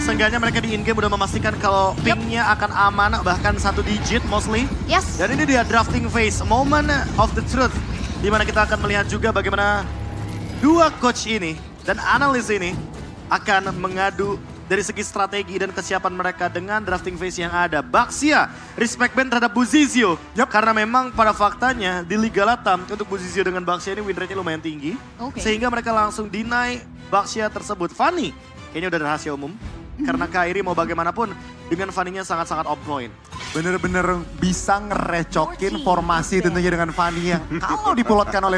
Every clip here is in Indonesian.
seenggaknya mereka di in-game udah memastikan kalau pingnya akan aman, bahkan 1 digit mostly. Yes. Dan ini dia drafting phase, moment of the truth. Dimana kita akan melihat juga bagaimana dua coach ini dan analis ini akan mengadu dari segi strategi dan kesiapan mereka dengan drafting phase yang ada. Baxia, respect band terhadap Buzizio. Karena memang pada faktanya di Liga Latam untuk Buzizio dengan Baxia ini win rate-nya lumayan tinggi. Sehingga mereka langsung deny Baxia tersebut. Fanny, kayaknya udah rahasia umum. Karena Kairi mau bagaimanapun dengan Fanny-nya sangat-sangat off point. Bener-bener bisa ngerecokin formasi tentunya dengan Fanny yang kalau dipulotkan oleh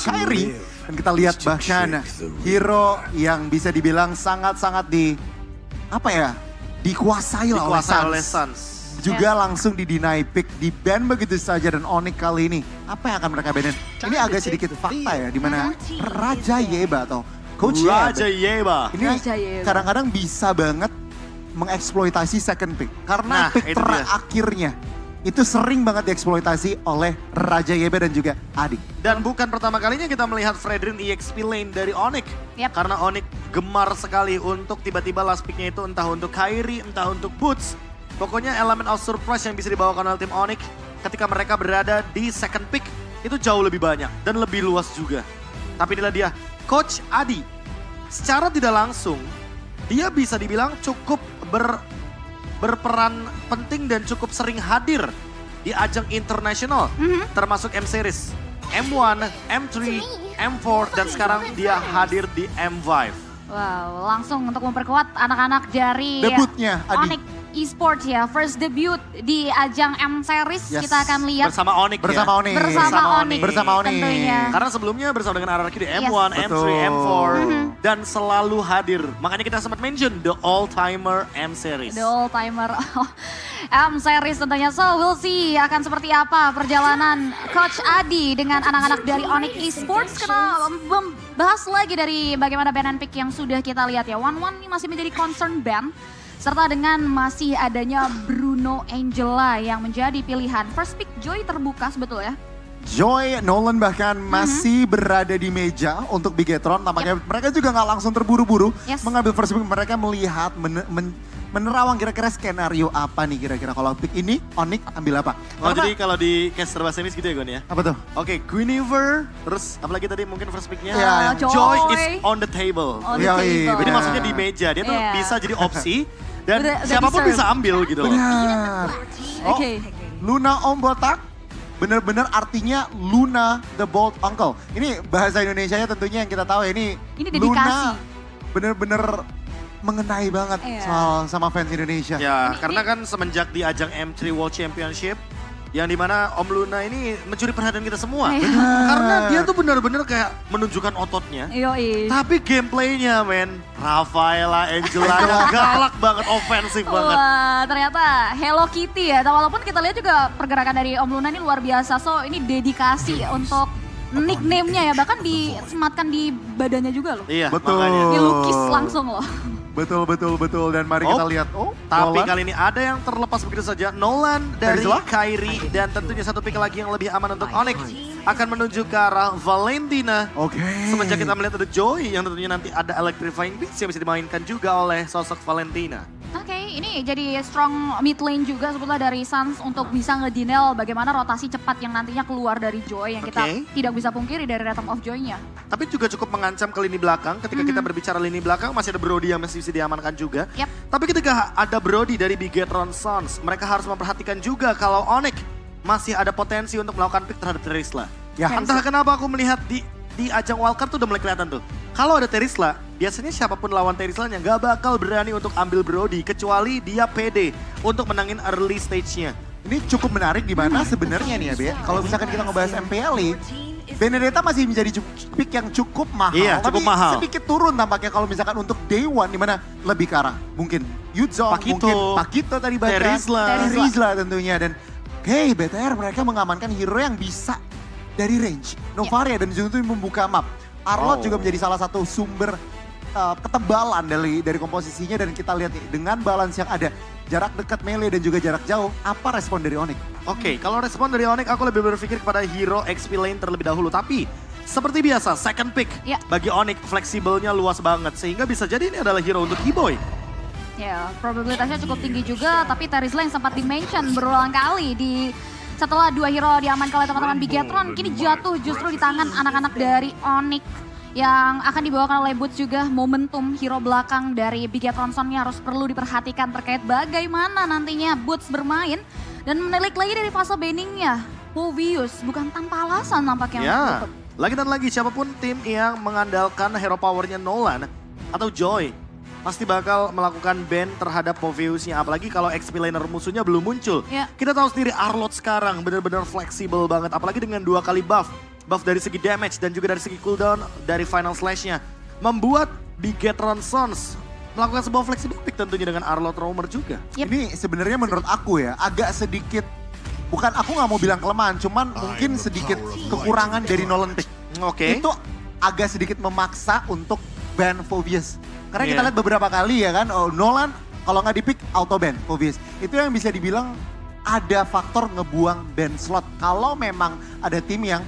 Kairi. Dan kita lihat bahkan hero yang bisa dibilang sangat-sangat dikuasai oleh Suns. Juga langsung di-deny pick, di-ban begitu saja dan Onyx kali ini. Apa yang akan mereka banin? Ini agak sedikit fakta ya, dimana Raja Yeba atau Coach Raja Yeba. Ini kadang-kadang bisa banget mengeksploitasi second pick. Karena pick terakhirnya itu sering banget dieksploitasi oleh Raja Yeba dan juga Adik. Dan bukan pertama kalinya kita melihat Fredrin EXP lane dari Onyx. Karena Onyx gemar sekali untuk tiba-tiba last picknya itu entah untuk Kairi, entah untuk Boots. Pokoknya elemen of surprise yang bisa dibawakan oleh tim Onyx ketika mereka berada di second pick itu jauh lebih banyak dan lebih luas juga. Tapi inilah dia, Coach Adi. Secara tidak langsung, dia bisa dibilang cukup berperan penting dan cukup sering hadir di ajang internasional, termasuk M-Series, M1, M3, M4, dan sekarang dia hadir di M5. Wow, langsung untuk memperkuat anak-anak dari debutnya Onyx Esports ya, first debut di ajang M-Series. Kita akan lihat bersama Onyx bersama Onyx tentunya. Karena sebelumnya bersama dengan RRQ di M1, M3, M4 dan selalu hadir. Makanya kita sempat mention the all-timer M-Series. The all-timer M-Series tentunya. So we'll see akan seperti apa perjalanan Coach Adi dengan anak-anak dari Onyx Esports. Karena membahas lagi dari bagaimana ban and pick yang sudah kita lihat ya. 1-1 ini masih menjadi concern ban. Serta dengan masih adanya Bruno Angela yang menjadi pilihan. First pick Joy terbuka sebetulnya. Joy, Nolan bahkan masih berada di meja untuk Bigetron. Tampaknya mereka juga nggak langsung terburu-buru mengambil first pick. Mereka melihat, menerawang kira-kira skenario apa nih kira-kira. Kalau pick ini, Onyx ambil apa? Jadi kalau di caster bahasa Inggris gitu ya Gon ya? Apa tuh? Oke, Guinevere, terus apalagi tadi mungkin first picknya? Joy is on the table. Jadi maksudnya di meja, dia tuh bisa jadi opsi. Dan siapapun bisa ambil gitu loh. Benar. Luna Om Botak. Benar-benar artinya Luna the Bold Uncle. Ini bahasa Indonesianya tentunya yang kita tahu ya. Ini dedikasi. Luna benar-benar mengenai banget soal sama fans Indonesia. Ya, karena kan semenjak di ajang M3 World Championship yang dimana Om Luna ini mencuri perhatian kita semua. Karena dia tuh benar-benar kayak menunjukkan ototnya. Tapi gameplaynya men, Rafaela, Angela galak banget, ofensif banget. Wah, ternyata Hello Kitty ya. Walaupun kita lihat juga pergerakan dari Om Luna ini luar biasa. So ini dedikasi untuk nickname-nya ya. Bahkan disematkan di badannya juga loh. Iya, betul. Dilukis langsung loh. Betul. Dan mari kita lihat. Tapi Nolan. kali ini ada yang terlepas begitu saja. Nolan dari Kairi dan tentunya satu pick lagi yang lebih aman untuk Onyx. Akan menuju ke arah Valentina. Semenjak kita melihat ada Joy yang tentunya nanti ada Electrifying Beats yang bisa dimainkan juga oleh sosok Valentina. Ini jadi strong mid lane juga sebetulnya dari Suns untuk bisa ngedinel bagaimana rotasi cepat yang nantinya keluar dari Joy yang kita tidak bisa pungkiri dari Rhythm of Joy-nya. Tapi juga cukup mengancam ke lini belakang. Ketika kita berbicara lini belakang masih ada Brody yang masih bisa diamankan juga. Tapi ketika ada Brody dari Bigetron Suns, mereka harus memperhatikan juga kalau Onyx masih ada potensi untuk melakukan pick terhadap Terisla. Entah kenapa aku melihat di ajang wildcard tuh udah mulai kelihatan tuh. Kalau ada Terisla, biasanya siapapun lawan Terislanya gak bakal berani untuk ambil Brody. Kecuali dia pede untuk menangin early stage-nya. Ini cukup menarik di mana sebenarnya nih ya Be. Kalau misalkan kita ngebahas MPL nih, Benedetta masih menjadi pick yang cukup mahal. Cukup mahal. Sedikit turun tampaknya kalau misalkan untuk Day One di mana lebih ke arah mungkin Yudzong, mungkin Pakito tadi bahkan. Terisla tentunya. Dan BTR mereka mengamankan hero yang bisa dari range. Novaria dan juga membuka map. Arlot juga menjadi salah satu sumber ketebalan dari komposisinya dan kita lihat nih dengan balance yang ada. Jarak dekat melee dan juga jarak jauh, apa respon dari Onyx? Kalau respon dari Onyx aku lebih berpikir kepada hero XP lane terlebih dahulu. Tapi seperti biasa second pick bagi Onyx fleksibelnya luas banget. Sehingga bisa jadi ini adalah hero untuk E-Boy. Ya, probabilitasnya cukup tinggi juga, tapi Terizla yang sempat di-mention berulang kali setelah 2 hero diamankan oleh teman-teman Bigetron, kini jatuh justru di tangan anak-anak dari Onyx yang akan dibawakan oleh Boots juga. Momentum hero belakang dari Bigetron Son-nya harus perlu diperhatikan terkait bagaimana nantinya Boots bermain dan menilik lagi dari fase banningnya. Povius bukan tanpa alasan nampaknya. Ya, lagi dan lagi siapapun tim yang mengandalkan hero powernya Nolan atau Joy pasti bakal melakukan ban terhadap Poviusnya, apalagi kalau XP laner musuhnya belum muncul. Ya. Kita tahu sendiri Arlott sekarang benar-benar fleksibel banget, apalagi dengan 2 kali buff dari segi damage dan juga dari segi cooldown dari final slash-nya. Membuat Bigetron Sons melakukan sebuah flexible pick tentunya dengan Arlott Roamer juga. Yep. Ini sebenarnya menurut aku ya agak sedikit, bukan aku nggak mau bilang kelemahan, cuman mungkin sedikit kekurangan dari Nolan pick. Oke. Itu agak sedikit memaksa untuk ban Povius. Karena kita lihat beberapa kali ya kan, Nolan kalau nggak di-pick auto ban Povius. Itu yang bisa dibilang ada faktor ngebuang ban slot. Kalau memang ada tim yang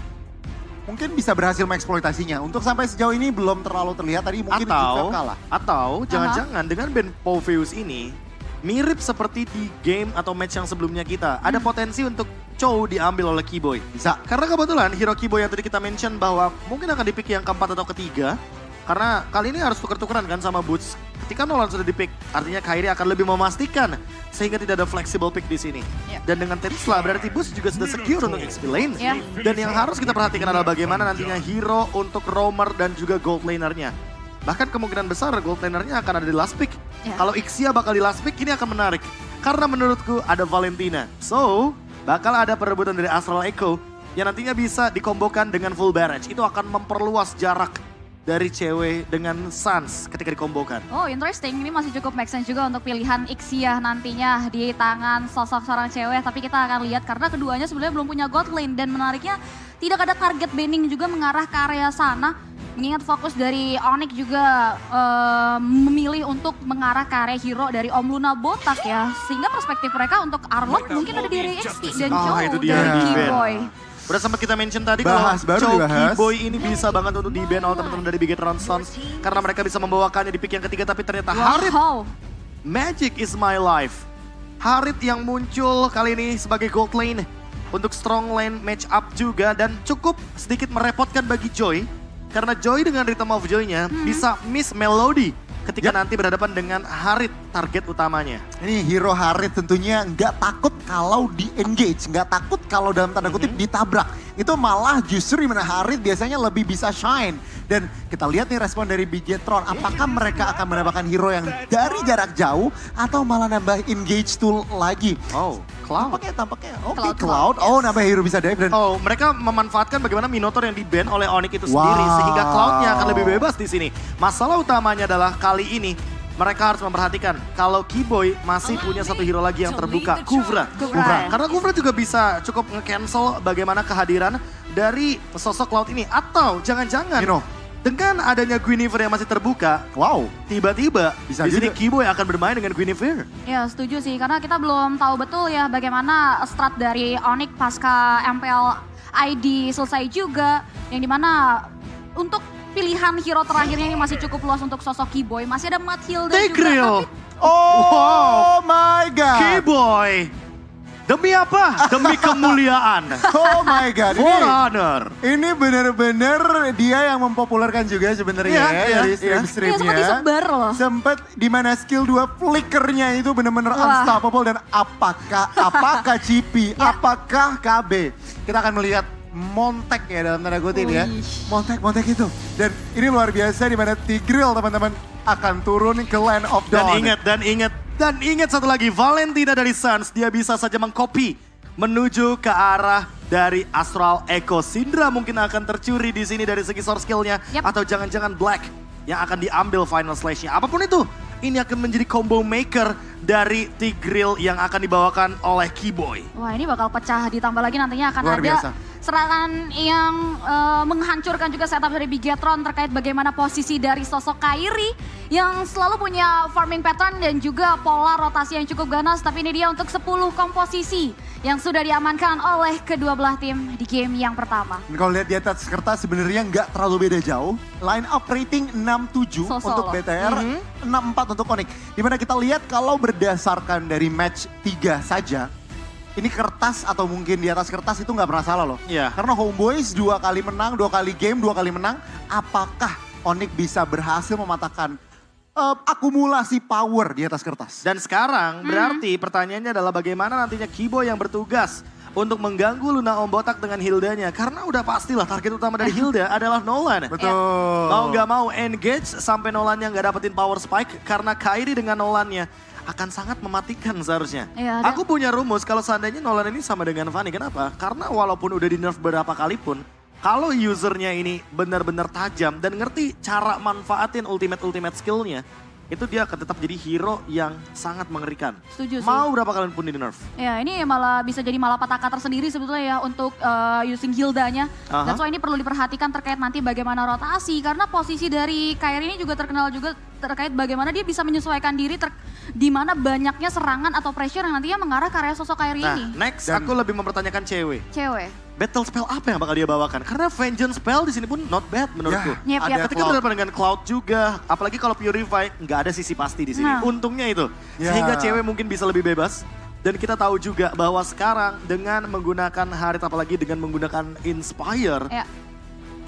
mungkin bisa berhasil mengeksploitasinya. Untuk sampai sejauh ini belum terlalu terlihat, tadi mungkin Jukep kalah. Atau jangan-jangan dengan ban Povius ini mirip seperti di game atau match yang sebelumnya kita. Ada potensi untuk Chow diambil oleh Keyboy. Bisa. Karena kebetulan hero Keyboy yang tadi kita mention bahwa mungkin akan di-pick yang keempat atau ketiga. Karena kali ini harus tuker-tukeran kan sama Boots. Ketika Nolan sudah di-pick, artinya Kairi akan lebih memastikan sehingga tidak ada flexible pick di sini. Dan dengan Terizla berarti Boots juga sudah secure untuk XP lane. Dan yang harus kita perhatikan adalah bagaimana nantinya hero untuk roamer dan juga gold lanernya. Bahkan kemungkinan besar gold lanernya akan ada di last pick. Kalau Ixia bakal di last pick, ini akan menarik. Karena menurutku ada Valentina. So, bakal ada perebutan dari Astral Echo yang nantinya bisa dikombokan dengan full barrage. Itu akan memperluas jarak dari cewek dengan Sans ketika dikombokan. Oh, interesting. Ini masih cukup make sense juga untuk pilihan Ixia nantinya di tangan sosok seorang cewek. Tapi kita akan lihat karena keduanya sebenarnya belum punya god lane. Dan menariknya tidak ada target banning juga mengarah ke area sana. Mengingat fokus dari Onyx juga memilih untuk mengarah ke area hero dari Om Luna Botak ya. Sehingga perspektif mereka untuk Arlott mungkin ada di area XP dan Chow dari Keyboy. Udah sempat kita mention tadi kalau Chow Keyboy ini bisa banget untuk di-ban oleh teman-teman dari Bigetron Sons. Karena mereka bisa membawakannya di pick yang ketiga, tapi ternyata Harit. Magic is my life. Harit yang muncul kali ini sebagai gold lane untuk strong lane match up juga. Dan cukup sedikit merepotkan bagi Joy. Karena Joy dengan Rhythm of Joy-nya bisa miss Melody ketika nanti berhadapan dengan Harit, target utamanya. Ini hero Harit tentunya nggak takut kalau di-engage, nggak takut kalau dalam tanda kutip ditabrak. Itu malah justru dimana Harit biasanya lebih bisa shine. Dan kita lihat nih respon dari Bigetron, apakah mereka akan mendapatkan hero yang dari jarak jauh atau malah nambah engage tool lagi. Oh, Cloud. Tampaknya oke, Cloud. Oh, nambah hero bisa dive dan mereka memanfaatkan bagaimana Minotaur yang di-ban oleh Onyx itu sendiri sehingga Cloud-nya akan lebih bebas di sini. Masalah utamanya adalah kali ini mereka harus memperhatikan kalau Keyboy masih punya satu hero lagi yang terbuka, Kuvra. Karena Kuvra juga bisa cukup nge-cancel bagaimana kehadiran dari sosok Cloud ini. Atau jangan-jangan dengan adanya Guinevere yang masih terbuka, tiba-tiba di sini Keyboy akan bermain dengan Guinevere. Ya setuju sih, karena kita belum tahu betul ya bagaimana strat dari Onyx pasca MPL ID selesai juga. Yang dimana untuk pilihan hero terakhirnya ini masih cukup luas untuk sosok Keyboy. Masih ada Mathilda juga. Oh my god. Keyboy. Demi apa? Demi kemuliaan. Oh my god. For honor. Ini benar-benar dia yang mempopulerkan juga sebenarnya dari stream-streamnya. Sempat disebar loh. Sempat di mana skill 2 flickernya itu benar-benar unstoppable. Dan apakah CP, apakah KB. Kita akan melihat Montek ya dalam tanda kutip ya. Montek itu. Dan ini luar biasa di mana Tigreal teman-teman akan turun ke Land of Dawn. Dan ingat satu lagi, Valentina dari Suns, dia bisa saja mengcopy menuju ke arah dari Astral Echo. Syndra mungkin akan tercuri di sini dari segi source skill-nya. Atau jangan-jangan Black yang akan diambil final slash-nya. Apapun itu, ini akan menjadi combo maker dari Tigreal yang akan dibawakan oleh Keyboy. Wah, ini bakal pecah, ditambah lagi nantinya akan ada serangan yang menghancurkan juga setup dari Bigetron terkait bagaimana posisi dari sosok Kairi yang selalu punya farming pattern dan juga pola rotasi yang cukup ganas. Tapi ini dia untuk 10 komposisi yang sudah diamankan oleh kedua belah tim di game yang pertama. Kalau lihat di atas kertas sebenarnya nggak terlalu beda jauh. Line up rating 6-7 untuk BTR, 6-4 untuk Onyx. Dimana kita lihat kalau berdasarkan dari match 3 saja, ini kertas atau mungkin di atas kertas itu nggak pernah salah loh. Iya. Karena Homeboyz 2 kali menang, 2 kali game, 2 kali menang. Apakah Onyx bisa berhasil mematahkan akumulasi power di atas kertas? Dan sekarang berarti pertanyaannya adalah bagaimana nantinya Kibo yang bertugas untuk mengganggu Luna Om Botak dengan Hildanya. Karena udah pastilah target utama dari Hilda adalah Nolan. Betul. Mau nggak mau engage sampai Nolannya nggak dapetin power spike. Karena Kairi dengan Nolannya akan sangat mematikan seharusnya. Ya, aku punya rumus kalau seandainya Nolan ini sama dengan Fanny. Kenapa? Karena walaupun udah di nerf beberapa kali pun, kalau usernya ini benar-benar tajam dan ngerti cara manfaatin ultimate skillnya, itu dia akan tetap jadi hero yang sangat mengerikan. Setuju sih. Mau berapa kali pun di nerf. Ya ini malah bisa jadi malapetaka tersendiri sebetulnya ya untuk using Hildanya. That's why ini perlu diperhatikan terkait nanti bagaimana rotasi. Karena posisi dari Kairi ini juga terkenal juga terkait bagaimana dia bisa menyesuaikan diri di mana banyaknya serangan atau pressure yang nantinya mengarah ke area sosok Kairi ini. Next aku lebih mempertanyakan cewek. Battle spell apa yang bakal dia bawakan? Karena Vengeance spell di sini pun not bad menurutku. Ketika berhadapan dengan Cloud juga, apalagi kalau Purify, nggak ada sisi pasti di sini. Untungnya itu, sehingga cewek mungkin bisa lebih bebas. Dan kita tahu juga bahwa sekarang dengan menggunakan Harit, apalagi dengan menggunakan Inspire,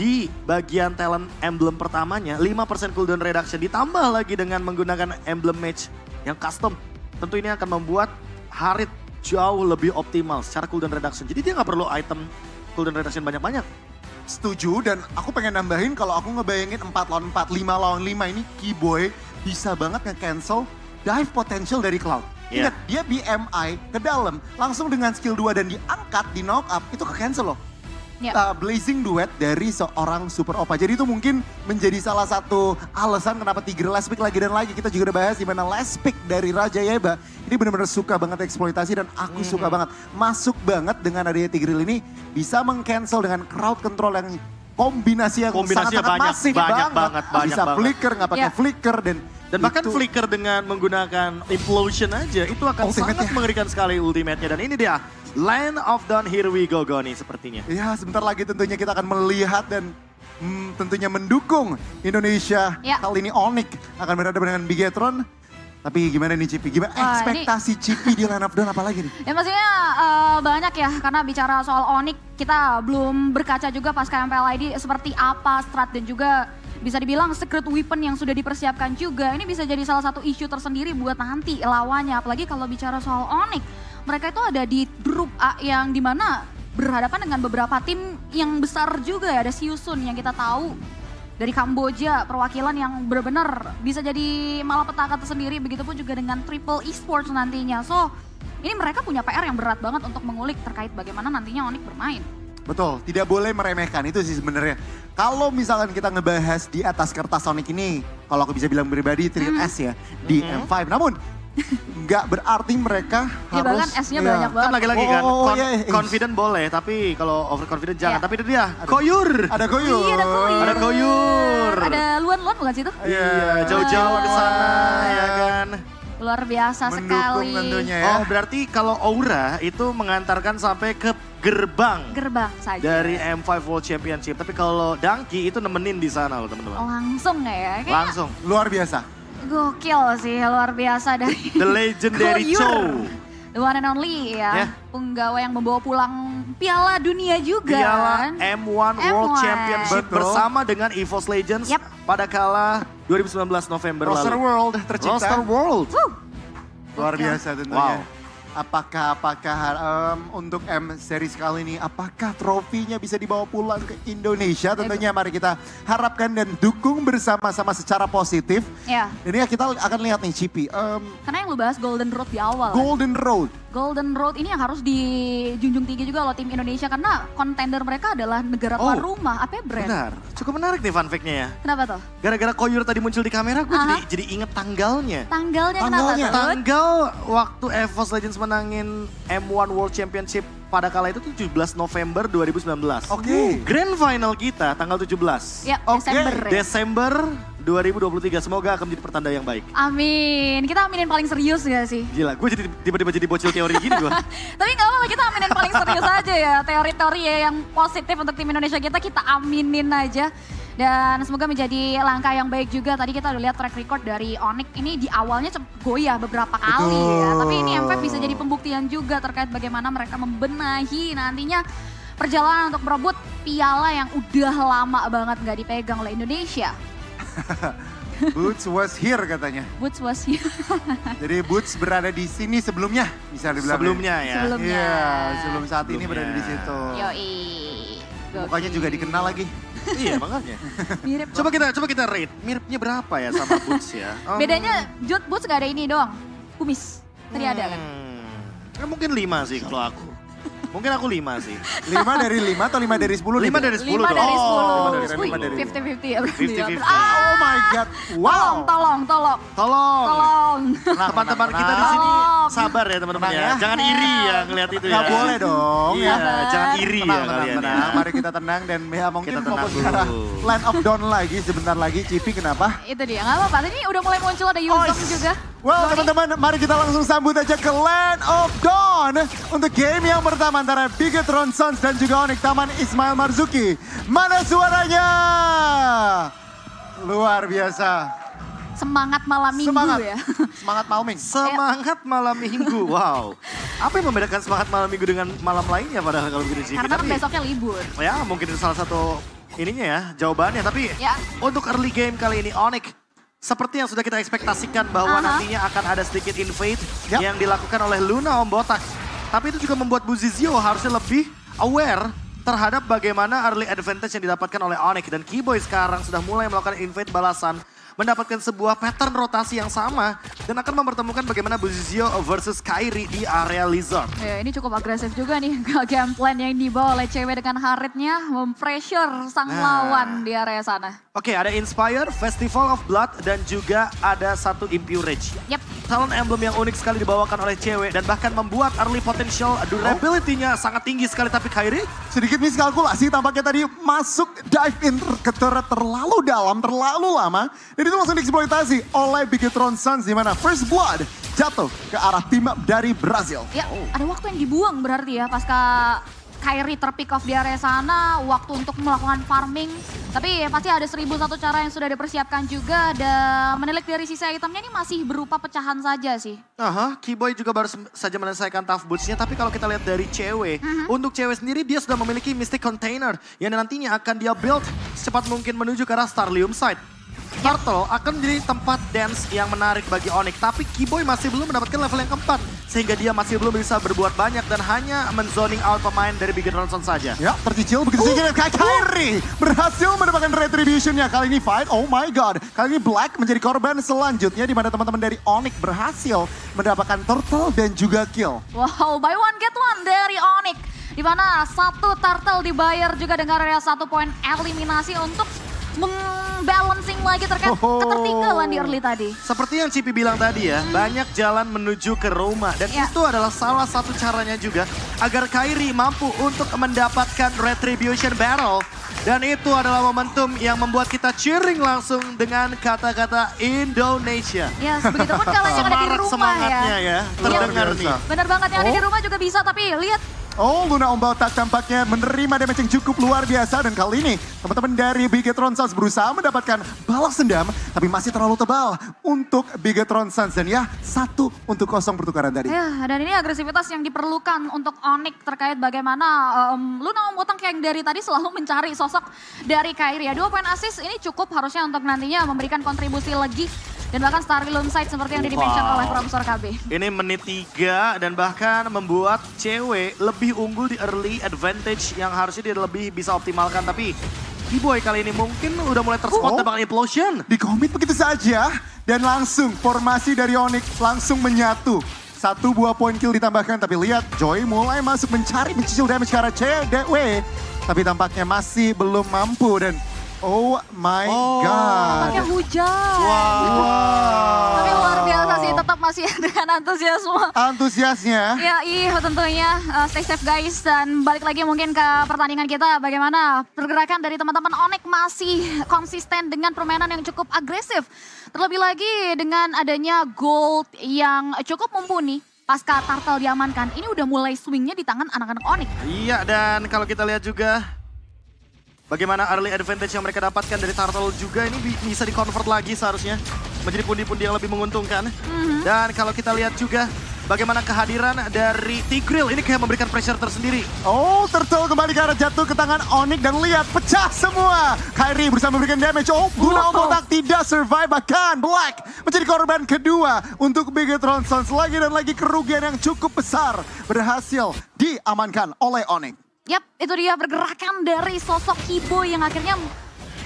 di bagian talent emblem pertamanya, 5% cooldown reduction ditambah lagi dengan menggunakan emblem match yang custom. Tentu ini akan membuat Harit jauh lebih optimal secara cooldown reduction. Jadi dia nggak perlu item cooldown reduction banyak-banyak. Setuju, dan aku pengen nambahin kalau aku ngebayangin 4 lawan 4, 5 lawan 5 ini Kiboy bisa banget nge-cancel dive potential dari Cloud. Ingat, dia BMI ke dalam, langsung dengan skill 2 dan diangkat, di knock up, itu ke-cancel loh. Blazing Duet dari seorang Super Opa. Jadi itu mungkin menjadi salah satu alasan kenapa Tigre last pick lagi dan lagi. Kita juga udah bahas di mana last pick dari Raja Yeba. Ini benar-benar suka banget eksploitasi dan aku suka banget. Masuk banget dengan adanya Tigreal ini bisa meng-cancel dengan crowd control yang kombinasi yang sangat-sangat masif banget. Bisa flicker, nggak pakai flicker dan bahkan flicker dengan menggunakan implosion aja itu akan sangat mengerikan sekali ultimate-nya. Dan ini dia Land of Dawn, here we go Goni sepertinya. Ya sebentar lagi tentunya kita akan melihat dan tentunya mendukung Indonesia. Kali ini Onyx akan berhadapan dengan Bigetron. Tapi gimana nih Cipi? Gimana ekspektasi Cipi di Land of Dawn apalagi nih? Ya maksudnya banyak ya, karena bicara soal Onyx kita belum berkaca juga pas MPLID seperti apa strat dan juga bisa dibilang secret weapon yang sudah dipersiapkan juga. Ini bisa jadi salah satu isu tersendiri buat nanti lawannya. Apalagi kalau bicara soal Onyx. Mereka itu ada di grup A yang dimana berhadapan dengan beberapa tim yang besar juga. Ada Siusun yang kita tahu dari Kamboja, perwakilan yang benar-benar bisa jadi malapetaka tersendiri. Begitupun juga dengan Triple Esports nantinya. So ini mereka punya PR yang berat banget untuk mengulik terkait bagaimana nantinya Onyx bermain. Betul, tidak boleh meremehkan itu sih sebenarnya. Kalau misalkan kita ngebahas di atas kertas Onyx ini, kalau aku bisa bilang pribadi 3S ya di M5. Namun nggak berarti mereka harus. Bahkan S-nya banyak banget. Kan lagi-lagi kan, confident boleh, tapi kalau overconfident jangan. Tapi itu dia, Koyur. Ada Koyur. Iya, ada Koyur. Ada Koyur. Ada Luan-Luan bukan sih itu? Iya, jauh-jauh ke sana ya kan. Luar biasa sekali. Tentunya ya. Oh berarti kalau Aura itu mengantarkan sampai ke gerbang saja dari M5 World Championship. Tapi kalau Dangki itu nemenin di sana loh teman-teman. Langsung ya? Kayaknya langsung. Luar biasa. Gokil sih, luar biasa dari The Legendary Chow. The one and only ya. Penggawa yang membawa pulang Piala Dunia juga. Piala M1 World Championship bersama dengan EVOS Legends pada kala 2019 November Roster lalu. World tercipta. Roster World. Luar biasa tentunya. Apakah untuk M Series kali ini, apakah trofinya bisa dibawa pulang ke Indonesia? Tentunya mari kita harapkan dan dukung bersama-sama secara positif. Ini kita akan lihat nih Cipi. Karena yang lu bahas Golden Road di awal. Golden Road ini yang harus dijunjung tinggi juga loh tim Indonesia. Karena kontender mereka adalah negara tuan rumah, AP Brand. Benar, cukup menarik nih fun fact-nya ya. Kenapa tuh? Gara-gara Koyur tadi muncul di kamera, gue jadi inget tanggalnya. Tanggalnya kenapa tuh? Tanggal waktu EVOS Legends menangin M1 World Championship pada kala itu 17 November 2019. Oke. Grand final kita tanggal 17. Ya, Desember. Ya. Desember 2023. Semoga akan menjadi pertanda yang baik. Amin. Kita aminin paling serius gak sih? Gila, gue jadi tiba-tiba jadi bocil teori gini gue. Tapi gak apa-apa, kita aminin paling serius aja ya. Teori-teori yang positif untuk tim Indonesia kita aminin aja. Dan semoga menjadi langkah yang baik juga. Tadi kita udah lihat track record dari Onyx ini di awalnya goyah beberapa kali ya. Tapi ini MVP bisa jadi pembuktian juga terkait bagaimana mereka membenahi nantinya perjalanan untuk merebut piala yang udah lama banget gak dipegang oleh Indonesia. Boots was here katanya. Boots was here. Jadi Boots berada di sini sebelumnya, bisa dibilang. Sebelumnya ya. Sebelumnya. Iya, sebelum saat ini berada di situ. Yoi. Mukanya juga dikenal lagi. Iya makanya. Mirip. Coba kita rate, miripnya berapa ya sama Boots ya? Bedanya Boots gak ada ini doang, kumis. Tadi ada kan? Mungkin 5 sih kalau aku. Mungkin aku 5 sih. 5 dari 5 atau 5 dari 10? 5 dari 10 5 dari 10. Oh, 5 dari 10. 50-50 ya berarti. 50-50. Oh my god. Wow. Tolong. Teman-teman kita di sini Tolong. sabar ya teman-teman Tenang ya. ya. Jangan iri ya ngelihat itu ya. Gak boleh dong. Iya, Sabar. jangan iri ya kalian. Tenang. Mari kita tenang dan ya mungkin Kita tenang fokus ke arah dulu. line of down lagi sebentar lagi. Cipi kenapa? Itu dia, gak apa-apa. Ini udah mulai muncul ada Yuzong juga. Well teman-teman, mari kita langsung sambut aja ke Land of Dawn untuk game yang pertama antara Bigetron Sons dan juga Onyx Taman Ismail Marzuki. Mana suaranya? Luar biasa. Semangat malam minggu Semangat. ya. Semangat Mauming. Semangat malam minggu, wow. Apa yang membedakan semangat malam minggu dengan malam lainnya padahal kalau begini sih? Karena kan besoknya libur. Ya mungkin itu salah satu ininya ya, jawabannya. Tapi Ya. untuk early game kali ini Onyx, seperti yang sudah kita ekspektasikan bahwa nantinya akan ada sedikit invade Yap. yang dilakukan oleh Luna Om Botak. Tapi itu juga membuat Buzizio harusnya lebih aware terhadap bagaimana early advantage yang didapatkan oleh Onyx. Dan Keyboy sekarang sudah mulai melakukan invade balasan, mendapatkan sebuah pattern rotasi yang sama dan akan mempertemukan bagaimana Buzizio versus Kairi di area Lizard. Ya, ini cukup agresif juga nih game plan yang dibawa oleh cewek dengan Haritnya mempressure sang lawan di area sana. Oke, ada Inspire, Festival of Blood, dan juga ada satu Impurage. Yep. Talent emblem yang unik sekali dibawakan oleh cewek dan bahkan membuat early potential durability-nya sangat tinggi sekali. Tapi Kairi, Sedikit miskalkulasi tampaknya tadi masuk dive in ke turret terlalu dalam, terlalu lama. Dan itu langsung dieksploitasi oleh Bigetron Sons di mana First Blood jatuh ke arah tim dari Brazil. Ya, ada waktu yang dibuang berarti ya pasca Kairi terpick off di area sana, waktu untuk melakukan farming. Tapi pasti ada 1001 cara yang sudah dipersiapkan juga dan menilik dari sisa itemnya ini masih berupa pecahan saja sih. Keyboy juga baru saja menyelesaikan tough boots-nya. Tapi kalau kita lihat dari cewek, untuk cewek sendiri dia sudah memiliki Mystic Container yang nantinya akan dia build secepat mungkin menuju ke arah Starlium Side. Turtle akan menjadi tempat dance yang menarik bagi Onyx. Tapi Keyboy masih belum mendapatkan level yang keempat. Sehingga dia masih belum bisa berbuat banyak dan hanya menzoning out pemain dari Bigetron Sons saja. Ya, tercicil begitu saja dan Kairi berhasil mendapatkan retribution-nya. Kali ini fight, oh my god. Kali ini Black menjadi korban selanjutnya di mana teman-teman dari Onyx berhasil mendapatkan turtle dan juga kill. Wow, buy one get one dari Onyx. Di mana satu turtle dibayar juga dengan area 1 poin eliminasi untuk membalancing lagi terkait ketertinggalan di early tadi. Seperti yang Cipi bilang tadi ya, banyak jalan menuju ke rumah. Dan itu adalah salah satu caranya juga agar Kairi mampu untuk mendapatkan retribution battle. Dan itu adalah momentum yang membuat kita cheering langsung dengan kata-kata Indonesia. Ya, begitupun kalau yang ada di rumah semangatnya ya, terdengar Iya. nih. Bener banget, yang ada di rumah juga bisa, tapi lihat. Oh, Luna Om Botak tampaknya menerima damage yang cukup luar biasa. Dan kali ini teman-teman dari Bigetron Sons berusaha mendapatkan balas dendam. Tapi masih terlalu tebal untuk Bigetron Sons. Dan ya, 1-0 pertukaran tadi. Ya, dan ini agresivitas yang diperlukan untuk Onyx terkait bagaimana Luna Om Botak yang dari tadi selalu mencari sosok dari Kairi. Ya, 2 poin assist ini cukup harusnya untuk nantinya memberikan kontribusi lagi. Dan bahkan Starlium Side seperti yang di-mention oleh Profesor KB. Ini menit 3 dan bahkan membuat cewek lebih unggul di early advantage yang harusnya dia lebih bisa optimalkan. Tapi Keyboy kali ini mungkin udah mulai terspot dengan implosion. Di commit begitu saja. Dan langsung formasi dari Onyx langsung menyatu. 1 buah poin kill ditambahkan. Tapi lihat Joy mulai masuk mencicil damage ke arah CDW. Tapi tampaknya masih belum mampu dan oh my god. Tampaknya hujan. Wow. Tapi luar biasa sih, tetap masih dengan antusiasme. Antusiasnya. Ya iya tentunya, stay safe guys. Dan balik lagi mungkin ke pertandingan kita. Bagaimana pergerakan dari teman-teman Onyx masih konsisten dengan permainan yang cukup agresif. Terlebih lagi dengan adanya gold yang cukup mumpuni. Pasca Turtle diamankan, ini udah mulai swingnya di tangan anak-anak Onyx. Iya, dan kalau kita lihat juga bagaimana early advantage yang mereka dapatkan dari Turtle juga ini bisa di-convert lagi seharusnya menjadi pundi-pundi yang lebih menguntungkan. Dan kalau kita lihat juga bagaimana kehadiran dari Tigreal ini kayak memberikan pressure tersendiri. Oh, Turtle kembali ke arah jatuh ke tangan Onyx dan lihat pecah semua. Kairi berusaha memberikan damage. Oh, Luna Ombotak tidak survive, bahkan Black menjadi korban kedua untuk Bigetron Sons. Lagi dan lagi kerugian yang cukup besar berhasil diamankan oleh Onyx. Yap, itu dia pergerakan dari sosok Keyboy yang akhirnya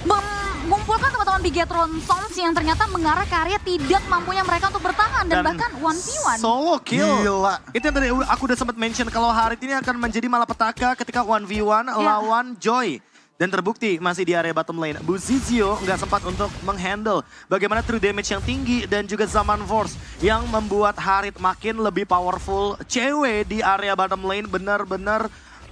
mengumpulkan teman-teman Bigetron Sons yang ternyata mengarah ke area tidak mampunya mereka untuk bertahan dan bahkan 1v1. Solo kill. Gila. Itu yang tadi aku udah sempat mention kalau Harit ini akan menjadi malapetaka ketika 1v1 lawan Joy. Dan terbukti masih di area bottom lane. Buzizio nggak sempat untuk menghandle bagaimana true damage yang tinggi dan juga Zaman Force yang membuat Harit makin lebih powerful. Cewek di area bottom lane benar-benar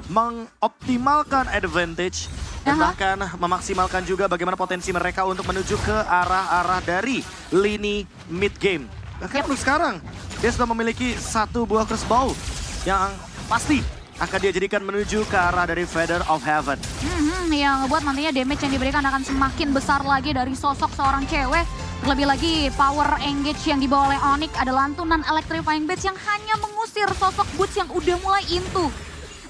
mengoptimalkan advantage dan bahkan memaksimalkan juga bagaimana potensi mereka untuk menuju ke arah-arah dari lini mid game. Bahkan untuk sekarang dia sudah memiliki satu buah crossbow yang pasti akan dia jadikan menuju ke arah dari Feather of Heaven. Yang ngebuat nantinya damage yang diberikan akan semakin besar lagi dari sosok seorang cewek. Terlebih lagi power engage yang dibawa oleh Onyx ada lantunan electrifying blades yang hanya mengusir sosok Boots yang udah mulai into.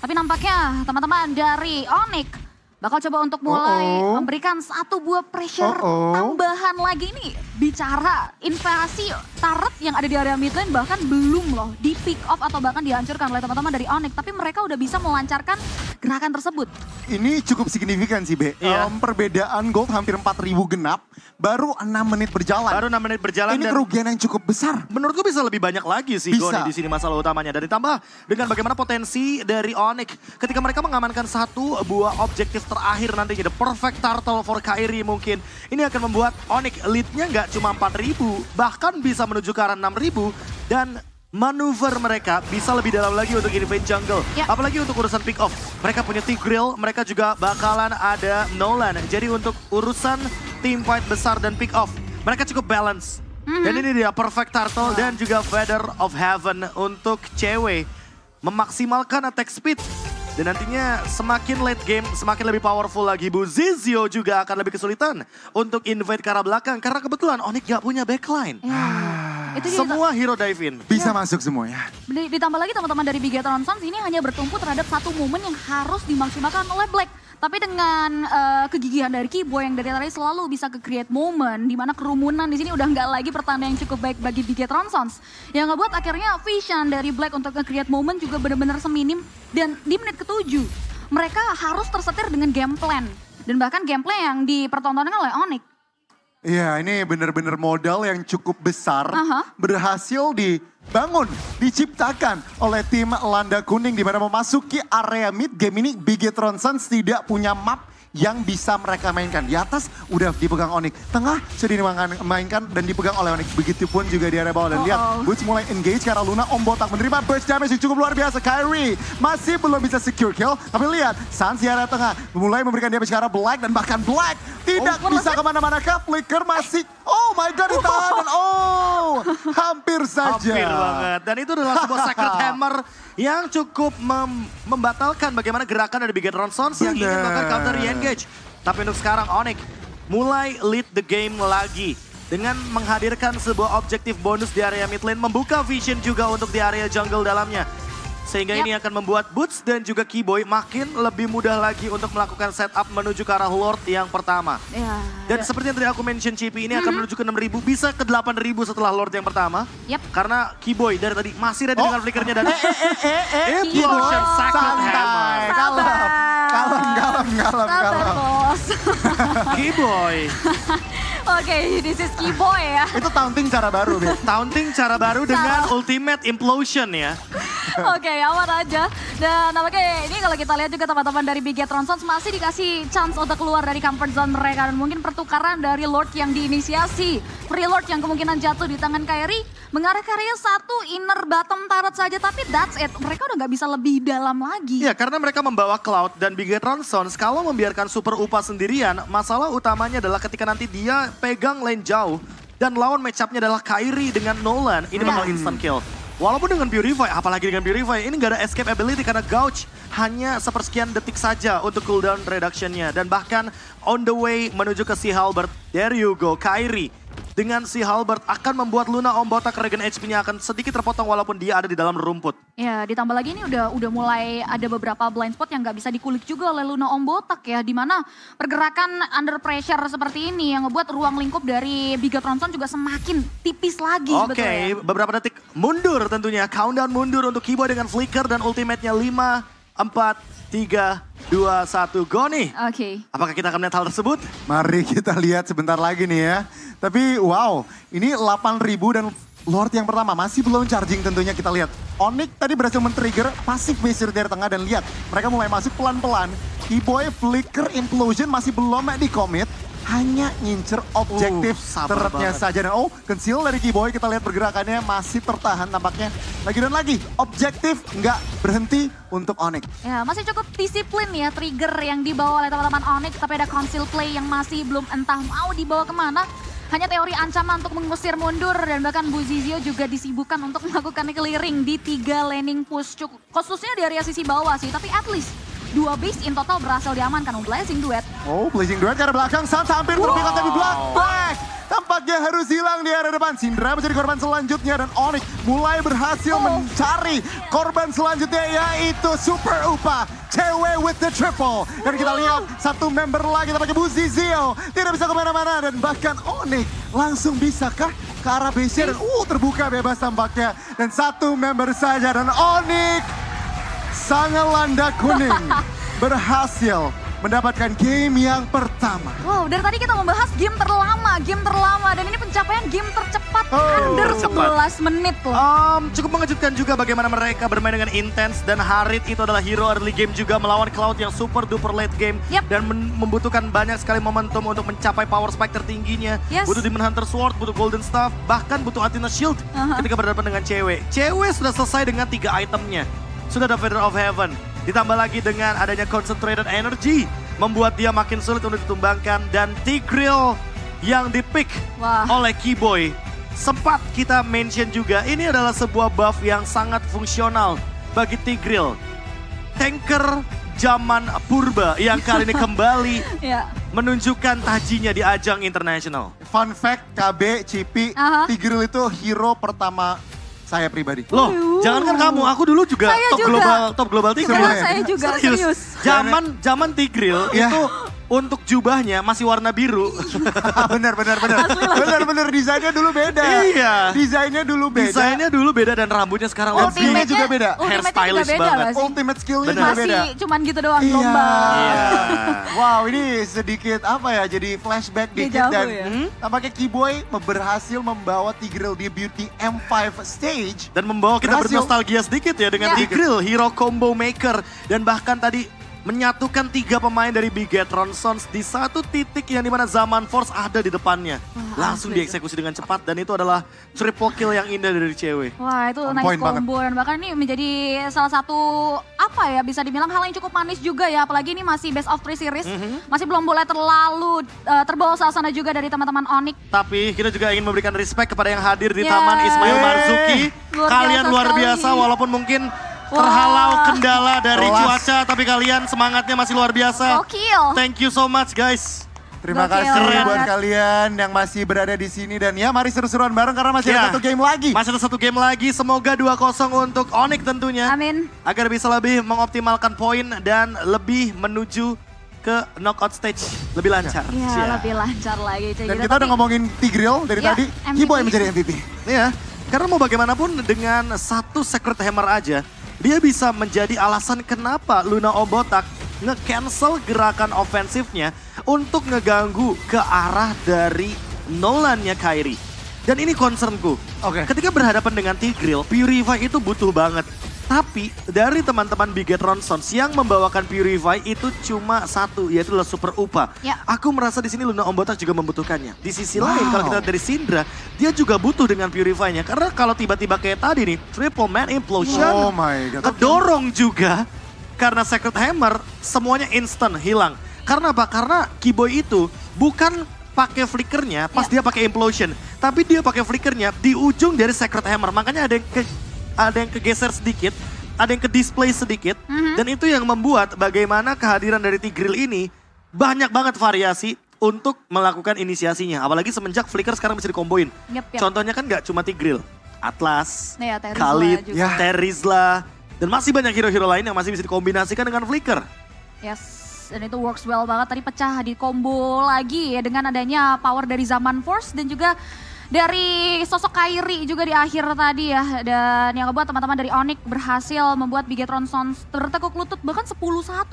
Tapi nampaknya teman-teman dari Onyx bakal coba untuk mulai memberikan satu buah pressure tambahan lagi nih. Bicara invasi turret yang ada di area mid lane bahkan belum loh di pick off atau bahkan dihancurkan oleh teman-teman dari Onyx. Tapi mereka udah bisa melancarkan gerakan tersebut. Ini cukup signifikan sih, Be. Perbedaan gold hampir 4.000 genap, baru 6 menit berjalan. Baru 6 menit berjalan. Ini dan kerugian yang cukup besar. Menurutku bisa lebih banyak lagi sih Goni di sini masalah utamanya. Dan ditambah dengan bagaimana potensi dari Onyx ketika mereka mengamankan satu buah objektif terakhir nantinya. The perfect turtle for Kairi mungkin. Ini akan membuat Onyx lead-nya nggak cuma 4.000, bahkan bisa menuju ke arah 6.000. Dan manuver mereka bisa lebih dalam lagi untuk invade jungle. Apalagi untuk urusan pick off. Mereka punya Tigreal, mereka juga bakalan ada Nolan. Jadi untuk urusan team fight besar dan pick off, mereka cukup balance. Dan ini dia perfect turtle dan juga Feather of Heaven untuk cewek. Memaksimalkan attack speed. Dan nantinya semakin late game, semakin lebih powerful lagi. Buzizio juga akan lebih kesulitan untuk invade ke arah belakang. Karena kebetulan Onyx gak punya backline. Itu Semua hero dive in. Bisa masuk semua ya. Ditambah lagi teman-teman dari Bigetron Sons ini hanya bertumpu terhadap satu momen yang harus dimaksimalkan oleh Black. Tapi dengan kegigihan dari Keyboy yang dari tadi selalu bisa ke-create momen di mana kerumunan di sini udah nggak lagi pertanda yang cukup baik bagi Bigetron Sons. Yang ngebuat akhirnya vision dari Black untuk nge-create momen juga benar-benar seminim. Dan di menit ke-7 mereka harus tersetir dengan game plan. Dan bahkan gameplay yang dipertontonkan oleh Onyx. Iya, ini benar-benar modal yang cukup besar berhasil dibangun, diciptakan oleh tim Landa Kuning di mana memasuki area mid game ini Bigetron Sons tidak punya map yang bisa mereka mainkan. Di atas udah dipegang Onyx, tengah sudah dimainkan dan dipegang oleh Onyx. Begitupun juga di area bawah dan lihat Boots mulai engage karena Luna Ombotak menerima burst damage yang cukup luar biasa. Kairi masih belum bisa secure kill, tapi lihat Sans di area tengah mulai memberikan damage ke arah Black dan bahkan Black tidak bisa kemana-mana. Flicker masih, oh my god, ditahan dan hampir saja. Hampir banget. Dan itu adalah sebuah Sacred Hammer yang cukup membatalkan bagaimana gerakan dari Bigetron Sons yang ingin melakukan counter re-engage. Tapi untuk sekarang Onyx mulai lead the game lagi dengan menghadirkan sebuah objektif bonus di area mid lane, membuka vision juga untuk di area jungle dalamnya. Sehingga ini akan membuat Boots dan juga Keyboy makin lebih mudah lagi untuk melakukan setup menuju ke arah Lord yang pertama. Dan seperti yang tadi aku mention, Cipi ini akan menuju ke 6.000, bisa ke 8.000 setelah Lord yang pertama. Karena Keyboy dari tadi masih ready dengan flickernya dan Implosion Sacred Hammer. Kalem. Keyboy. Oke, this is Keyboy ya. Itu taunting cara baru, Be. Taunting cara baru dengan ultimate implosion ya. Oke, aman aja. Dan nampaknya ini kalau kita lihat juga teman-teman dari Big Tronsons masih dikasih chance untuk keluar dari comfort zone mereka. Dan mungkin pertukaran dari Lord yang diinisiasi. Free Lord yang kemungkinan jatuh di tangan Kairi. Mengarah ke area 1 inner bottom turret saja, tapi that's it. Mereka udah nggak bisa lebih dalam lagi. Ya, karena mereka membawa Cloud dan Big Tronsons, kalau membiarkan Super Upa sendirian, masalah utamanya adalah ketika nanti dia pegang lane jauh dan lawan match-up-nya adalah Kairi dengan Nolan, ini bakal instant kill. Walaupun dengan Purify, apalagi dengan Purify, ini nggak ada escape ability karena Gouge hanya sepersekian detik saja untuk cooldown reduction-nya. Dan bahkan on the way menuju ke Sea Halberd, there you go, Kairi. Dengan Sea Halberd akan membuat Luna Om Botak regen HP-nya akan sedikit terpotong walaupun dia ada di dalam rumput. Ya, ditambah lagi ini udah mulai ada beberapa blind spot yang nggak bisa dikulik juga oleh Luna Om Botak ya. Dimana pergerakan under pressure seperti ini yang ngebuat ruang lingkup dari Big Tronson juga semakin tipis lagi. Oke, beberapa detik mundur tentunya. Countdown mundur untuk Keyboy dengan flicker dan ultimate-nya 5, 4, 3, 2, 1, go nih. Oke. Apakah kita akan melihat hal tersebut? Mari kita lihat sebentar lagi nih ya. Tapi wow, ini 8.000 dan Lord yang pertama masih belum charging tentunya kita lihat. Onyx tadi berhasil men-trigger pasif Mesir dari tengah dan lihat mereka mulai masuk pelan-pelan. Keyboy flicker implosion masih belum di-commit. Hanya ngincer objektif turretnya saja. Dan conceal dari Keyboy kita lihat pergerakannya masih tertahan tampaknya. Lagi dan lagi, objektif nggak berhenti untuk Onyx. Ya, masih cukup disiplin ya trigger yang dibawa oleh teman-teman Onyx. Tapi ada conceal play yang masih belum entah mau dibawa kemana. Hanya teori ancaman untuk mengusir mundur dan bahkan Bu Zizio juga disibukkan untuk melakukan clearing di 3 laning push. Khususnya di area sisi bawah sih, tapi at least 2 base in total berhasil diamankan. Blazing Duet. Blazing Duet ke arah belakang, Sansa hampir terpikat tapi block back. Tampaknya harus hilang di area depan. Syndra menjadi korban selanjutnya dan Onyx mulai berhasil mencari korban selanjutnya yaitu Super Upa. Cewek with the triple. Dan kita lihat satu member lagi tampaknya Bu Zizio. Tidak bisa kemana-mana dan bahkan Onyx langsung bisakah ke arah base-nya dan terbuka bebas tampaknya. Dan satu member saja dan Onyx sang landa kuning berhasil mendapatkan game yang pertama. Wow, dari tadi kita membahas game terlama dan ini pencapaian game tercepat under 11 menit loh. Cukup mengejutkan juga bagaimana mereka bermain dengan intens dan Harit itu adalah hero early game juga melawan Cloud yang super duper late game dan membutuhkan banyak sekali momentum untuk mencapai power spike tertingginya. Butuh Demon Hunter Sword, butuh Golden Staff, bahkan butuh Athena Shield ketika berhadapan dengan cewek. Cewek sudah selesai dengan 3 itemnya. Sudah ada Feather of Heaven. Ditambah lagi dengan adanya Concentrated Energy. Membuat dia makin sulit untuk ditumbangkan. Dan Tigreal yang dipick oleh Keyboy. Sempat kita mention juga, ini adalah sebuah buff yang sangat fungsional bagi Tigreal. Tanker zaman purba yang kali ini kembali menunjukkan tajinya di ajang internasional. Fun fact, KB, Cipi, Tigreal itu hero pertama saya pribadi. Loh, jangankan kamu, aku dulu juga top global Tigreal. Saya juga, serius. Zaman Tigreal itu untuk jubahnya masih warna biru. Benar desainnya dulu beda. Iya. Desainnya dulu beda dan rambutnya sekarang skillnya juga beda. Hair stylish banget. Ultimate skillnya juga beda. Masih cuman gitu doang lomba. Wow, ini sedikit jadi flashback dikit dan tampaknya Keyboy berhasil membawa Tigreal di Beauty M5 stage. Dan membawa kita bernostalgia sedikit ya dengan Tigreal, hero combo maker. Dan bahkan tadi menyatukan 3 pemain dari Big Tronsons di satu titik yang dimana Zaman Force ada di depannya. Langsung dieksekusi dengan cepat dan itu adalah triple kill yang indah dari cewek. Wah, itu nice combo dan bahkan ini menjadi salah satu bisa dibilang hal yang cukup manis juga ya. Apalagi ini masih best of 3 series. Masih belum boleh terlalu terbawa suasana juga dari teman-teman Onyx. Tapi kita juga ingin memberikan respect kepada yang hadir di Taman Ismail Marzuki. Kalian luar biasa walaupun mungkin terhalau kendala dari cuaca, tapi kalian semangatnya masih luar biasa. Thank you so much guys. Terima kasih buat kalian yang masih berada di sini dan ya mari seru-seruan bareng karena masih ada satu game lagi. Masih ada satu game lagi, semoga 2-0 untuk Onyx tentunya. Amin. Agar bisa lebih mengoptimalkan poin dan lebih menuju ke knockout stage lebih lancar. Iya, lebih lancar lagi. Dan kita udah ngomongin Tigreal dari tadi, Keyboy menjadi MVP. Iya, karena mau bagaimanapun dengan satu Sacred Hammer aja, dia bisa menjadi alasan kenapa Luna Om Botak nge-cancel gerakan ofensifnya untuk ngeganggu ke arah dari Nolan-nya Kairi. Dan ini concernku. Ketika berhadapan dengan Tigreal, Purify itu butuh banget Tapi dari teman-teman Bigetron Sons yang membawakan Purify itu cuma satu, yaitu adalah Super Upa. Ya. Aku merasa di sini Luna Ombotak juga membutuhkannya. Di sisi lain kalau kita dari Syndra, dia juga butuh dengan Purify-nya. Karena kalau tiba-tiba kayak tadi nih, Triple Man Implosion, Oh my God. kedorong juga. Karena Sacred Hammer, semuanya instant hilang. Karena apa? Karena Keyboy itu bukan pakai flickernya pas dia pakai Implosion. Tapi dia pakai flickernya di ujung dari Sacred Hammer. Makanya ada yang kegeser sedikit, ada yang ke display sedikit, dan itu yang membuat bagaimana kehadiran dari Tigreal ini banyak banget variasi untuk melakukan inisiasinya. Apalagi semenjak Flicker sekarang bisa dikomboin. Yep. Contohnya kan gak cuma Tigreal, Atlas, Ya, Terizla Khalid, juga. Terizla, dan masih banyak hero-hero lain yang masih bisa dikombinasikan dengan Flicker. Yes, dan itu works well banget. Tadi pecah di combo lagi ya dengan adanya power dari Zaman Force dan juga dari sosok Kairi juga di akhir tadi ya. Dan yang ngebuat teman-teman dari Onyx berhasil membuat Bigetron Sons tertekuk lutut bahkan 10-1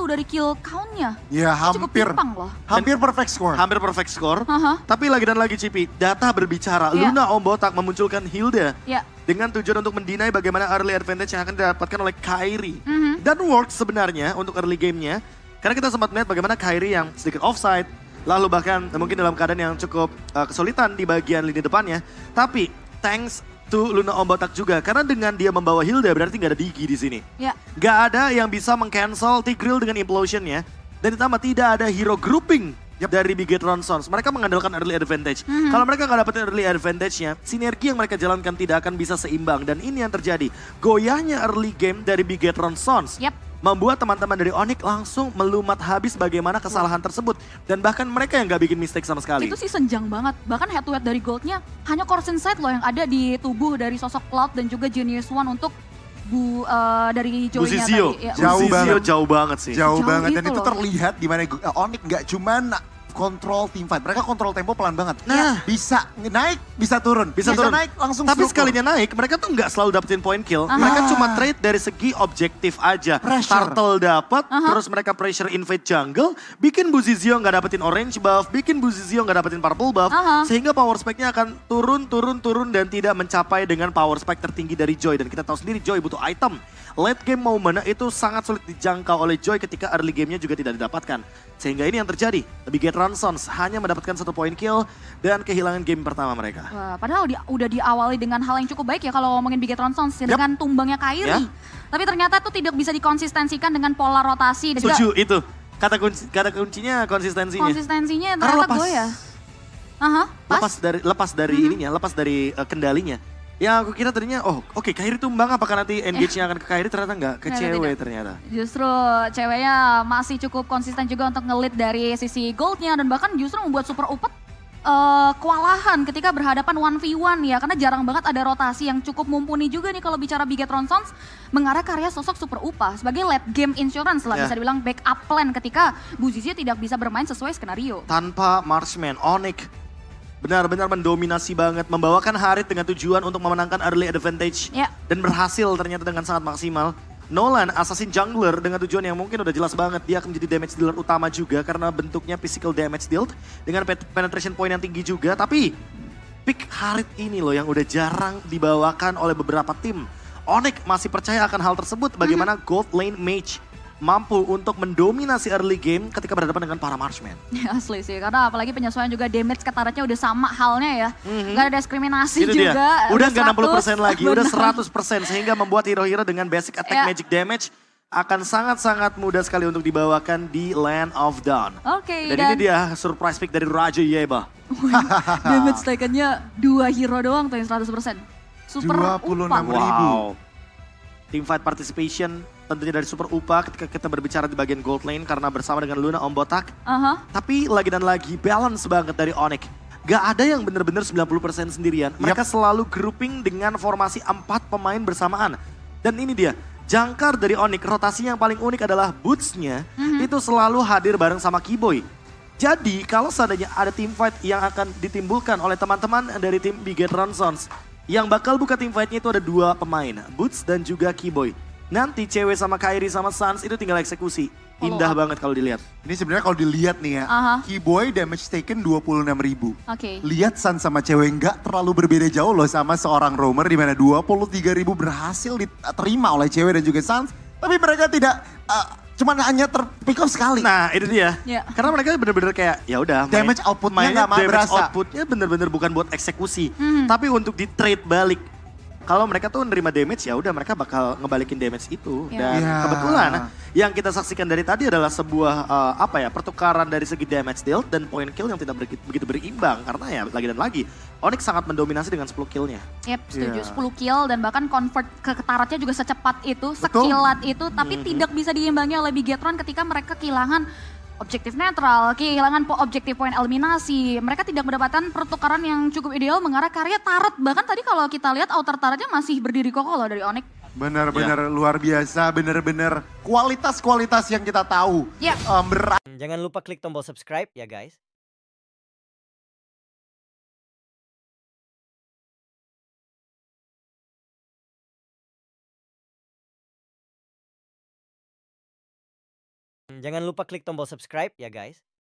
dari kill count-nya. Ya Itu cukup hampir, timpang loh. hampir perfect score. Hampir perfect score. Aha. Tapi lagi dan lagi Cipi, data berbicara. Iya. Luna Ombotak memunculkan Hilda. Ya, Dengan tujuan untuk mendinai bagaimana early advantage yang akan didapatkan oleh Kairi. Mhm. Dan works sebenarnya untuk early gamenya. Karena kita sempat melihat bagaimana Kairi yang sedikit offside. Lalu bahkan mungkin dalam keadaan yang cukup kesulitan di bagian lini depannya. Tapi thanks to Luna Ombotak juga. Karena dengan dia membawa Hilda berarti nggak ada Digi di sini. ya. Gak ada yang bisa meng-cancel Tigreal dengan Implosion-nya. Dan ditambah tidak ada hero grouping dari Bigetron Sons. Mereka mengandalkan early advantage. Kalau mereka nggak dapetin early advantage-nya, sinergi yang mereka jalankan tidak akan bisa seimbang. Dan ini yang terjadi. Goyahnya early game dari Bigetron Sons Yap. membuat teman-teman dari Onyx langsung melumat habis bagaimana kesalahan tersebut. Dan bahkan mereka yang nggak bikin mistake sama sekali. Itu sih senjang banget. Bahkan head to head dari Goldnya hanya Corsin Sight loh yang ada di tubuh dari sosok Cloud dan juga Genius One untuk dari Joey-nya Buzizio. tadi. Ya, Jauh Buzizio banget. jauh banget sih. Jauh Jauh banget dan itu itu loh. terlihat di mana Onyx nggak cuman kontrol team fight, mereka kontrol tempo pelan banget. Nah. Bisa naik, bisa turun. Bisa turun. naik langsung Tapi struktur. sekalinya naik, mereka tuh nggak selalu dapetin point kill. Aha. Mereka cuma trade dari segi objektif aja. Pressure. Turtle dapat, Aha. terus mereka pressure invade jungle, bikin Buzizio nggak dapetin orange buff, bikin Buzizio nggak dapetin purple buff, Aha. sehingga power spec-nya akan turun dan tidak mencapai dengan power spec tertinggi dari Joy. Dan kita tahu sendiri Joy butuh item. Late game moment itu sangat sulit dijangkau oleh Joy ketika early game-nya juga tidak didapatkan. Sehingga ini yang terjadi. Bigetron Sons hanya mendapatkan 1 point kill dan kehilangan game pertama mereka. Wah, padahal udah diawali dengan hal yang cukup baik ya kalau ngomongin Bigetron Sons dengan tumbangnya Kairi. Ya. Tapi ternyata itu tidak bisa dikonsistensikan dengan pola rotasi dan juga Setuju itu. Kata kuncinya konsistensinya. konsistensinya Karena ternyata lepas. goyah. Aha, pas. lepas dari ininya, lepas dari kendalinya. Yang aku kira tadinya, oh oke Kairi tumbang apakah nanti engage-nya akan ke Kairi, ternyata enggak, ke Ternyata cewek tidak. ternyata. Justru ceweknya masih cukup konsisten juga untuk ngelit dari sisi goldnya dan bahkan justru membuat Super Upet kewalahan ketika berhadapan 1v1 ya karena jarang banget ada rotasi yang cukup mumpuni juga nih kalau bicara Bigetron Sons mengarah karya sosok Super Upa sebagai late game insurance lah Ya. bisa dibilang backup plan ketika Buzizio tidak bisa bermain sesuai skenario. Tanpa Marksman, Onyx benar-benar mendominasi banget, membawakan Harit dengan tujuan untuk memenangkan early advantage. Ya. Dan berhasil ternyata dengan sangat maksimal. Nolan, assassin jungler dengan tujuan yang mungkin udah jelas banget. Dia akan menjadi damage dealer utama juga karena bentuknya physical damage dealt. Dengan penetration point yang tinggi juga. Tapi pick Harit ini loh yang udah jarang dibawakan oleh beberapa tim. Onyx masih percaya akan hal tersebut. Bagaimana gold lane mage mampu untuk mendominasi early game ketika berhadapan dengan para Marksman. Ya, asli sih, karena apalagi penyesuaian juga damage ke turretnya udah sama halnya ya. Gak ada diskriminasi Itu juga. dia. Udah nggak 100. 60% lagi, udah Benar. 100% sehingga membuat hero-hero dengan basic attack Ya. magic damage akan sangat-sangat mudah sekali untuk dibawakan di Land of Dawn. Oke, Dan ini dia surprise pick dari Raja Yeba. damage taken-nya 2 hero doang tuh yang 100%. Super 26.000. Upa. Wow. Teamfight participation tentunya dari Super Upa ketika kita berbicara di bagian gold lane karena bersama dengan Luna Ombotak. Aha. Tapi lagi dan lagi balance banget dari Onyx. Gak ada yang benar-benar 90% sendirian. Mereka selalu grouping dengan formasi 4 pemain bersamaan. Dan ini dia, jangkar dari Onyx, rotasi yang paling unik adalah boots-nya itu selalu hadir bareng sama Keyboy. Jadi kalau seandainya ada team fight yang akan ditimbulkan oleh teman-teman dari tim Bigetron Sons, yang bakal buka team fight-nya itu ada 2 pemain, Boots dan juga Keyboy. Nanti cewek sama Kairi sama Sans itu tinggal eksekusi. indah banget kalau dilihat. Ini sebenarnya kalau dilihat nih ya, Keyboy damage taken 26.000. Lihat Sun sama cewek nggak terlalu berbeda jauh loh sama seorang roamer di mana 23.000 berhasil diterima oleh cewek dan juga Sun. Tapi mereka tidak cuman hanya terpick off sekali. Nah itu dia. Karena mereka bener-bener kayak ya udah. Damage outputnya nggak berasa. Damage outputnya bener-bener bukan buat eksekusi. Tapi untuk di trade balik. Kalau mereka tuh nerima damage ya udah mereka bakal ngebalikin damage itu. Dan kebetulan yang kita saksikan dari tadi adalah sebuah pertukaran dari segi damage deal dan point kill yang tidak begitu berimbang. Karena ya lagi dan lagi Onyx sangat mendominasi dengan 10 killnya. Setuju. 10 kill dan bahkan convert ke ketaratnya juga secepat itu, sekilat itu. Tapi tidak bisa diimbangi oleh Bigetron ketika mereka kehilangan objektif netral, kehilangan objektif poin eliminasi. Mereka tidak mendapatkan pertukaran yang cukup ideal mengarah ke area turret. Bahkan tadi kalau kita lihat outer turretnya masih berdiri kokoh loh dari Onyx. Benar-benar luar biasa, benar-benar kualitas-kualitas yang kita tahu. Jangan lupa klik tombol subscribe ya guys. Jangan lupa klik tombol subscribe ya guys.